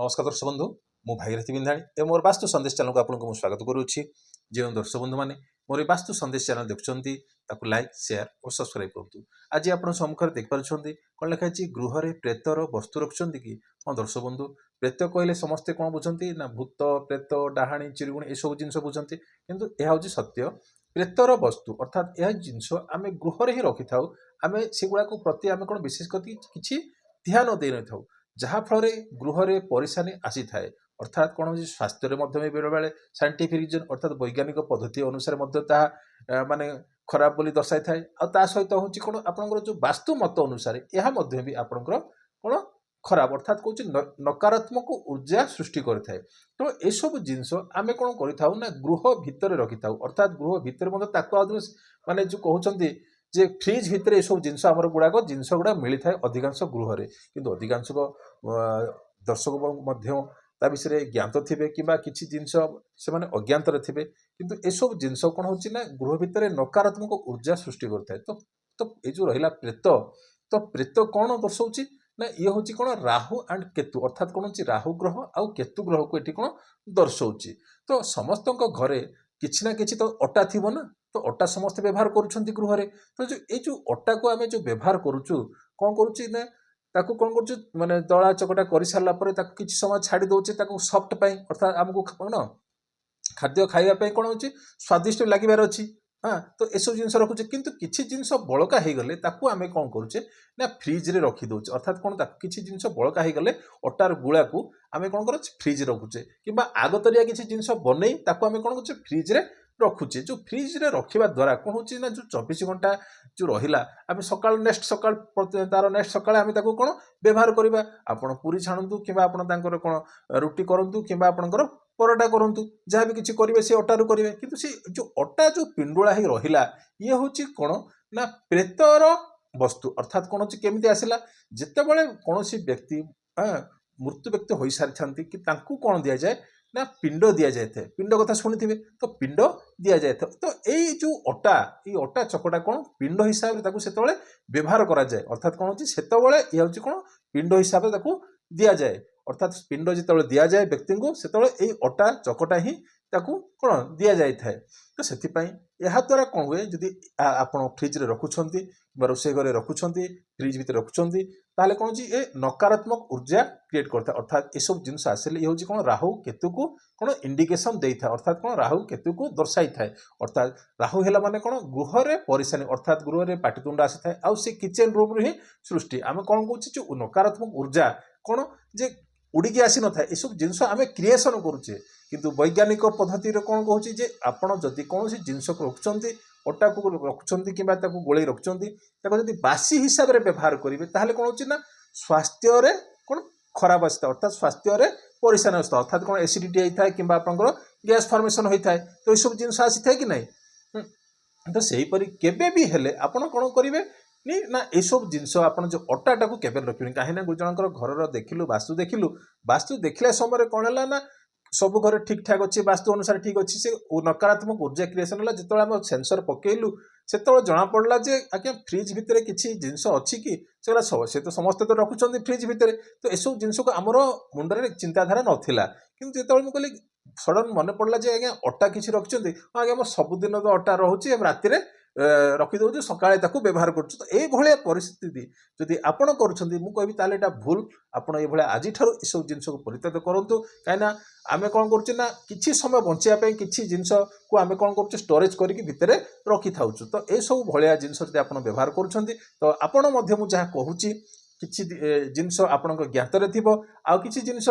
नमस्कार दर्शक बंधु मु भागीरथी बिंधाणी ए मोर वास्तु संदेश चैनल को आपको स्वागत करुच्ची। जो दर्शक बंधु मैंने मोर वास्तु संदेश चैनल देखुं लाइक शेयर और सब्सक्राइब करूँ। आज आप सम्मुखें देखिपारे कौन लिखाई गृह में प्रेतर वस्तु रखुच्च कि हाँ दर्शक बंधु प्रेत कहले समस्ते कौन बुझे ना भूत प्रेत डाहाणी चिरुगुणी ये सब जिन बुझे किंतु यह हूँ सत्य। प्रेतर वस्तु अर्थात यह जिनस आम गृह ही रखि था आम से गुड़ाक प्रति आम कौन विशेष किसी ध्यान दे न था जहाँफल गृह में परेशानी आसी थाए अर्थात कौन हो स्वास्थ्य बेले बेले साइंटिफिक रिजन अर्थात वैज्ञानिक पद्धति अनुसार माने खराब बोली दर्शाई थाए आ सहित हूँ कौन आपंकर जो वास्तु मत अनुसार यह भी आपंकर कौन खराब अर्थात कौन नकारात्मक ऊर्जा सृष्टि करें। तो यह सब जिनस आम कौन करा गृह भितर रखि था अर्थात गृह भितर माने जो कहते जे फ्रिज भितर ये सब जिनस आमर गुड़ाक जिनस गुड़ा मिलता है अधिकांश गृह किंतु अधिकांश दर्शक विषय ज्ञात थे कि किसी जिनस से अज्ञात थे किंतु ये सब जिनस कौन हो गृह भितर नकारात्मक ऊर्जा सृष्टि करता है। तो ये जो रहा प्रेत तो प्रेत कौन दर्शाऊँ ना ये हूँ कौन राहु एंड केतु अर्थात कौन हो राहु ग्रह आउ केतु ग्रह को ये कौन दर्शाऊँ। तो समस्त घरे किसी ना किसी तो अटा थी ना तो अटा समस्त व्यवहार करुँच गृह में। तो जो ये जो अटा को आम जो व्यवहार करुचु कौन करुँ ताकू कौन कर माने दला चकटा कर सारा किसी समय छाड़ी दौचे सफ्ट पाई अर्थात आमको कौन खाद्य खावाई कौन हो स्वादिष्ट लगे अच्छी। हाँ तो यू जिन रखुचे किंतु किसी जिनस बड़का हो गले आम कौन करुचे ना फ्रिज रे रखी दौचे अर्थात कौन किसी जिनस बड़का हो गले अटार गुला को आम कौन कर फ्रिज रखुचे कि आगतरिया किसी जिनस बनई आम कौन कर फ्रिज रे रखुचे। जो फ्रिज रे रखा द्वारा कौन हो जो 24 घंटा जो रहा आम सका नेक्स्ट सका तार नेक्स्ट सका आम कौन व्यवहार करवा आपड़ पूरी छाणु कि कौन रुटी करूँ कि आपंकर परोटा करूँ जहाँ भी किसी करेंगे से अटारू करेंगे किंतु से जो अटा जो पिंडुला ही रहा ये हूँ कौन ना प्रेतर वस्तु अर्थात कौन केमी आसला जिते बड़े कौन व्यक्ति मृत्यु व्यक्ति हो सारी कि कौन दि जाए ना पिंड दि जाए पिंड कथा शुणी तो पिंड दि जाए। तो यही जो अटा ये अटा चकटा कौन पिंड हिसाब से व्यवहार करा जाए अर्थात कौन होते ये हूँ कौन पिंड हिसाब से दि जाए अर्थात पिंड जो दि जाए व्यक्ति को से अटा चकटा ही कौन दि जाए। तो से द्वारा कौन हुए जदि आप फ्रिज रे रखुंट रोषे घर रखुंट फ्रिज भितर रखुंट ताले कौन ये नकारात्मक ऊर्जा क्रिएट करता है अर्थात ये सब जिनस आसिले ये हूँ कौन राहु केतु को कौन इंडिकेशन दे था अर्थात कौन राहु केतु को दर्शाई थाए अर्थात राहु है माने कौन गृह रे परेशानी अर्थात गृह रे पाटितुंड आसी थाए आउ से किचन रूम रू ही सृष्टि आम कौन कौचे जो नकारात्मक ऊर्जा कौन जे उड़िकी आसी न था ये सब जिनस आम क्रिएसन करुचे किंतु वैज्ञानिक पद्धति कौन कहूँ जे आपड़ जदि कौन जिनस को रखुंट अटा को रखुंट कि गोल रखुंट जब बासी हिसाब से व्यवहार करेंगे ताहले कौन हो स्वास्थ्य रे कौन खराब आसता अर्थात स्वास्थ्य रे परेशान आसता अर्थात कौन एसिडिटी होता है कि गैस फॉर्मेशन होता है तो ये सब जिनस आसी था कि नहीं। तो सहीपरि केबे भी हेले आपण कौन करेंगे ना ये सब जिनस आप जो अटाटा को केबे रखिए कहीं जनकर घर देखिलु वास्तु देखला समय कौन है ना सब घर ठीक ठाक अच्छे वास्तु अनुसार ठीक अच्छे से नकारात्मक ऊर्जा क्रिएसन है जो आम सेंसर पकेलु से जना पड़ा जे आज्ञा फ्रिज भितर किसी जिनस अच्छी कि से तो समस्ते तो रखुंट फ्रिज भितर तो यू जिनस को आमर मुंडे चिंताधारा नाला कि जो मुझे सडन मन पड़ा जे आज्ञा अटा किसी रखिंट हाँ आज्ञा मोर सबुदिन तो अटा रोचे राति रखिदे सका व्यवहार कर। तो ये परिस्थिति जदि आपण करी भूल आपड़ ये आज सब जिन को परित्याग करूँ कहीं आम कौन करुचे किसी समय बचाई किसी जिनस को आम कौन कर स्टोरेज करके भितर रखी था। तो ये सब भाया जिनस आप व्यवहार करुँच तो आपण जहाँ कहूँ किसी जिनस आपण ज्ञात आउ किसी जिनस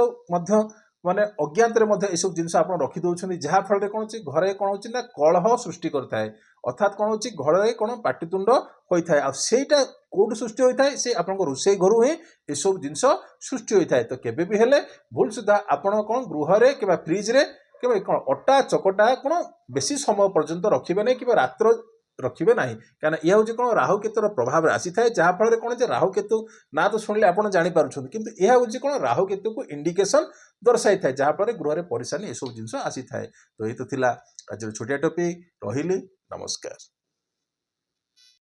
माने अज्ञात ये सब जिनस आप रखी दौरान जहाँफल कौन घरे कौन हो कलह सृष्टि करता है अर्थात कौन हो घर कौन पाटितुंड होता है आईटा कौट सृष्टि होता है से आप रोषे घर ही ये सब जिनस सृष्टि होता है। तो केबे भी हेले भूल सुधा आपण कौन गृह रे कि फ्रिज रे कि कौन अटा चकटा कौन बेसी समय पर्यंत रखिबे नहीं कि रात्र रखिबे नहीं कहीं यह हूँ कौन राहु केतुर प्रभाव आसी थाए जहाँफल कौन राहु केतु ना तो शुणिले आप जापर किंतु यह हूँ कौन राहु केतु को इंडिकेशन दर्शाई थाए जहाँफल गृह में परेशानी ये सब जिनस आसी थाए। तो ये तो थिला आज छोटिया टॉपिक रही नमस्कार।